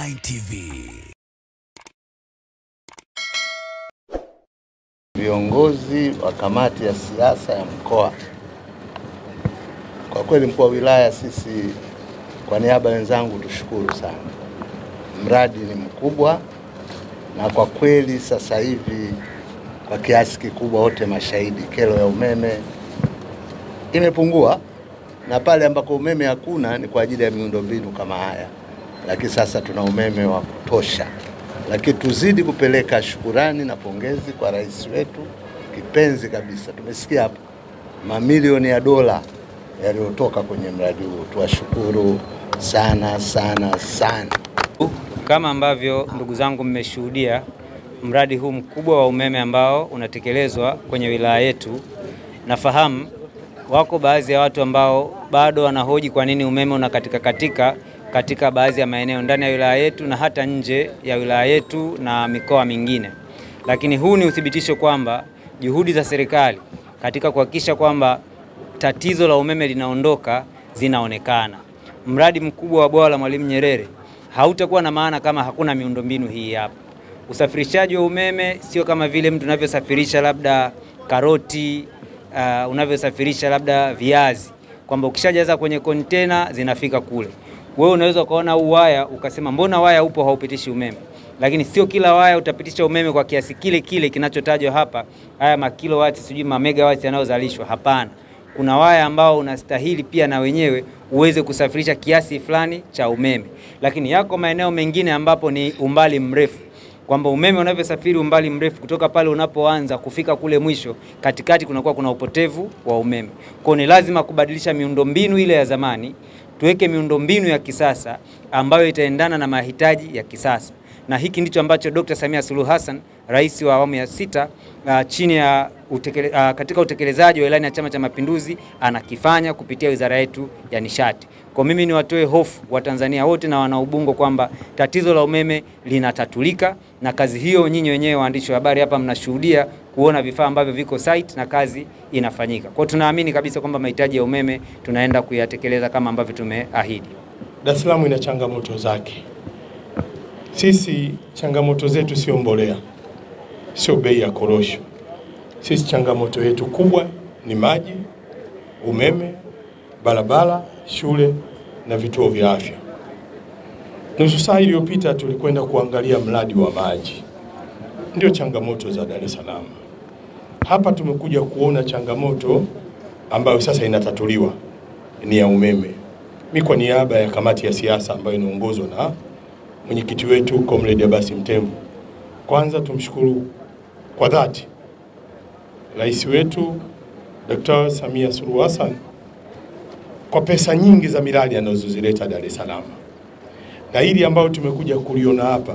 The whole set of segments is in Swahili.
Online TV. Viongozi wa kamati ya siasa ya mkoa, kwa kweli mkuu wa wilaya, sisi kwa niaba ya wenzangu tushukuru sana. Mradi ni mkubwa na kwa kweli sasa hivi kwa kiasi kikubwa wote mashahidi, kero ya umeme imepungua, na pale ambako umeme hakuna ni kwa ajili ya miundombinu kama haya, lakini sasa tuna umeme wa kutosha. Lakini tuzidi kupeleka shukurani na pongezi kwa rais wetu kipenzi kabisa. Tumesikia hapo mamilioni ya dola yaliyotoka kwenye mradi huu. Tuwashukuru sana sana sana. Kama ambavyo ndugu zangu mmeshuhudia mradi huu mkubwa wa umeme ambao unatekelezwa kwenye wilaya yetu, nafahamu wako baadhi ya watu ambao bado wanahoji kwa nini umeme unakatika katika baadhi ya maeneo ndani ya wilaya yetu na hata nje ya wilaya yetu na mikoa mingine. Lakini huu ni uthibitisho kwamba juhudi za serikali katika kuhakikisha kwamba tatizo la umeme linaondoka zinaonekana. Mradi mkubwa wa bwawa la Mwalimu Nyerere hautakuwa na maana kama hakuna miundombinu hii hapa. Usafirishaji wa umeme sio kama vile mtu unavyosafirisha labda karoti, unavyosafirisha labda viazi, kwamba ukishajaza kwenye kontena zinafika kule. Wewe unaweza kuona waya ukasema mbona waya upo haupitishi umeme, lakini sio kila waya utapitisha umeme kwa kiasi kile kinachotajwa hapa, haya makilowati sijui mamegawati yanayozalishwa. Hapana, kuna waya ambao unastahili pia na wenyewe uweze kusafirisha kiasi fulani cha umeme. Lakini yako maeneo mengine ambapo ni umbali mrefu, kwamba umeme unavyosafiri umbali mrefu kutoka pale unapoanza kufika kule mwisho, katikati kunakuwa kuna upotevu wa umeme. Kwa ni lazima kubadilisha miundombinu ile ya zamani, tuweke miundombinu ya kisasa ambayo itaendana na mahitaji ya kisasa. Na hiki ndicho ambacho Dr. Samia Suluhu Hassan, rais wa awamu ya 6, chini ya katika utekelezaji wa ilani ya Chama cha Mapinduzi anakifanya kupitia wizara yetu ya nishati. Kwa mimi ni watoe hofu wa Tanzania wote na wana Ubungo kwamba tatizo la umeme linatatulika, na kazi hiyo nyinyi wenyewe waandishi wa habari hapa mnashuhudia kuona vifaa ambavyo viko site na kazi inafanyika. Kwa tunaamini kabisa kwamba mahitaji ya umeme tunaenda kuyatekeleza kama ambavyo tumeahidi. Dar es Salaam ina changamoto zake. Sisi changamoto zetu sio mbolea, sio bei ya korosho. Sisi changamoto yetu kubwa ni maji, umeme, barabara, shule na vituo vya afya. Nusu saa iliyopita tulikwenda kuangalia mradi wa maji. Ndio changamoto za Dar es Salaam. Hapa tumekuja kuona changamoto ambayo sasa inatatuliwa ni ya umeme. Mimi kwa niaba ya kamati ya siasa ambayo inaongozwa na mwenyekiti wetu Comrade Abasi Mtemvu, kwanza tumshukuru kwa dhati rais wetu Dr. Samia Suluhu Hassan kwa pesa nyingi za miradi anazozileta Dar es Salaam. Na hili ambao tumekuja kuliona hapa,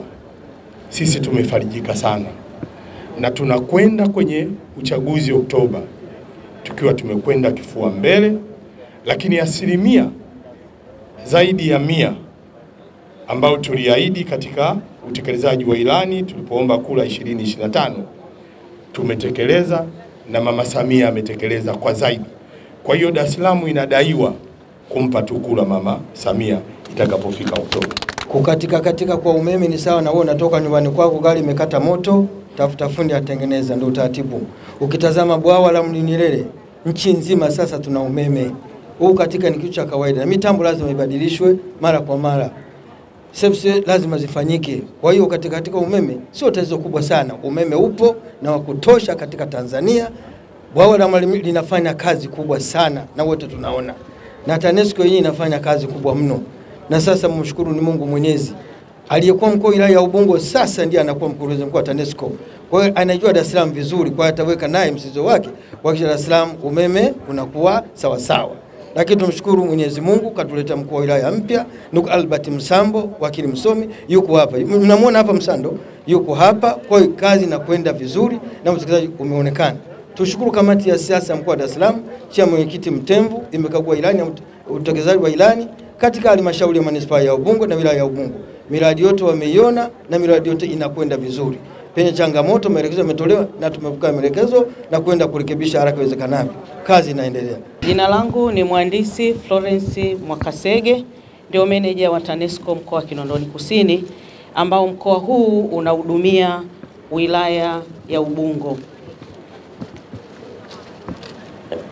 sisi tumefarijika sana. Na tunakwenda kwenye uchaguzi Oktoba tukiwa tumekwenda kifua mbele, lakini asilimia zaidi ya 100 ambao tuliahidi katika utekelezaji wa ilani tulipoomba kura 2025 tumetekeleza, na Mama Samia ametekeleza kwa zaidi. Kwa hiyo Dar es Salaam inadaiwa kumpa tu kura Mama Samia itakapofika Oktoba. Kukatika kwa umeme ni sawa na wewe unatoka nyumbani kwako gari imekata moto, tafuta fundi atengeneza, ndio utaratibu. Ukitazama bwawa la Mwalimu Nyerere, nchi nzima sasa tuna umeme. Huu katika ni kitu cha kawaida, na mitambo lazima ibadilishwe mara kwa mara. Service lazima zifanyike. Kwa hiyo katika umeme sio tatizo kubwa sana. Umeme upo na wa kutosha katika Tanzania. Bwawa la Mwalimu linafanya kazi kubwa sana na wote tunaona. Na TANESCO yenyewe inafanya kazi kubwa mno. Na sasa mshukuru ni Mungu Mwenyezi. Aliyekuwa mkuu wa wilaya ya Ubungo sasa ndiye anakuwa mkurugenzi mkuu wa TANESCO. Kwa hiyo anajua Dar es Salaam vizuri, kwa hiyo ataweka naye msisitizo wake kuhakikisha Dar es Salaam umeme unakuwa sawa sawa. Lakini tumshukuru Mwenyezi Mungu katuleta mkuu wa wilaya mpya, ndugu Albert Msambo, wakili msomi, yuko hapa. Mnamuona hapa Msando, yuko hapa. Kwa hiyo kazi inakwenda vizuri na utekelezaji umeonekana. Tushukuru kamati ya siasa mkoa wa Dar es Salaam, chama mwenyekiti Mtemvu imekagua ilani ya utekelezaji wa ilani katika halmashauri ya manispaa ya Ubungo na wilaya ya Ubungo. Miradi yote wameiona na miradi yote inakwenda vizuri. Penye changamoto maelekezo yametolewa na tumevuka maelekezo na kwenda kurekebisha haraka iwezekanavyo. Kazi inaendelea. Jina langu ni mhandisi Florence Mwakasege, ndio meneja wa TANESCO mkoa wa Kinondoni Kusini, ambao mkoa huu unahudumia wilaya ya Ubungo.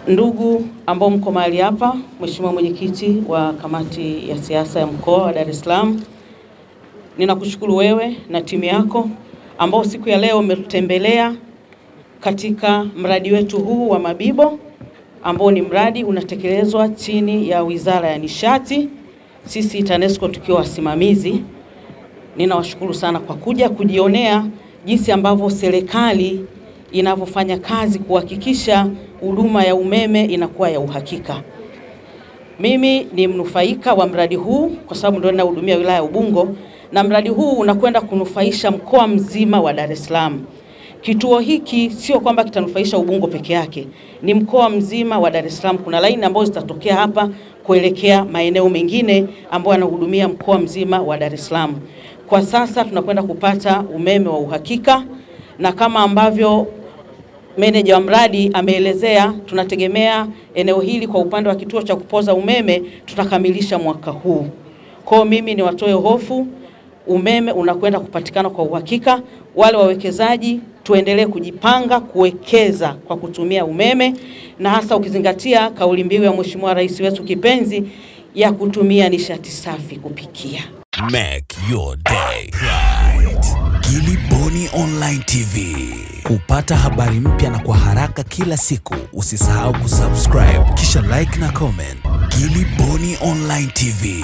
Ndugu ambao mko mahali hapa, Mheshimiwa mwenyekiti wa kamati ya siasa ya mkoa wa Dar es Salaam, ninakushukuru wewe na timu yako ambao siku ya leo umetutembelea katika mradi wetu huu wa Mabibo, ambao ni mradi unatekelezwa chini ya Wizara ya Nishati, sisi TANESCO tukiwa wasimamizi. Ninawashukuru sana kwa kuja kujionea jinsi ambavyo serikali inavyofanya kazi kuhakikisha huduma ya umeme inakuwa ya uhakika. Mimi ni mnufaika wa mradi huu kwa sababu ndio ninahudumia wilaya ya Ubungo, na mradi huu unakwenda kunufaisha mkoa mzima wa Dar es Salaam. Kituo hiki sio kwamba kitanufaisha Ubungo peke yake, ni mkoa mzima wa Dar es Salaam. Kuna laini ambazo zitatokea hapa kuelekea maeneo mengine ambayo yanahudumia mkoa mzima wa Dar es Salaam. Kwa sasa tunakwenda kupata umeme wa uhakika, na kama ambavyo meneja wa mradi ameelezea, tunategemea eneo hili kwa upande wa kituo cha kupoza umeme tutakamilisha mwaka huu. Kwa mimi ni watoe hofu, umeme unakwenda kupatikana kwa uhakika. Wale wawekezaji tuendelee kujipanga kuwekeza kwa kutumia umeme, na hasa ukizingatia kauli mbiu ya Mheshimiwa Rais wetu kipenzi ya kutumia nishati safi kupikia. Make your day right. Gilly Bonny Online TV. Kupata habari mpya na kwa haraka kila siku, usisahau kusubscribe kisha like na comment. Gilly Bonny Online TV.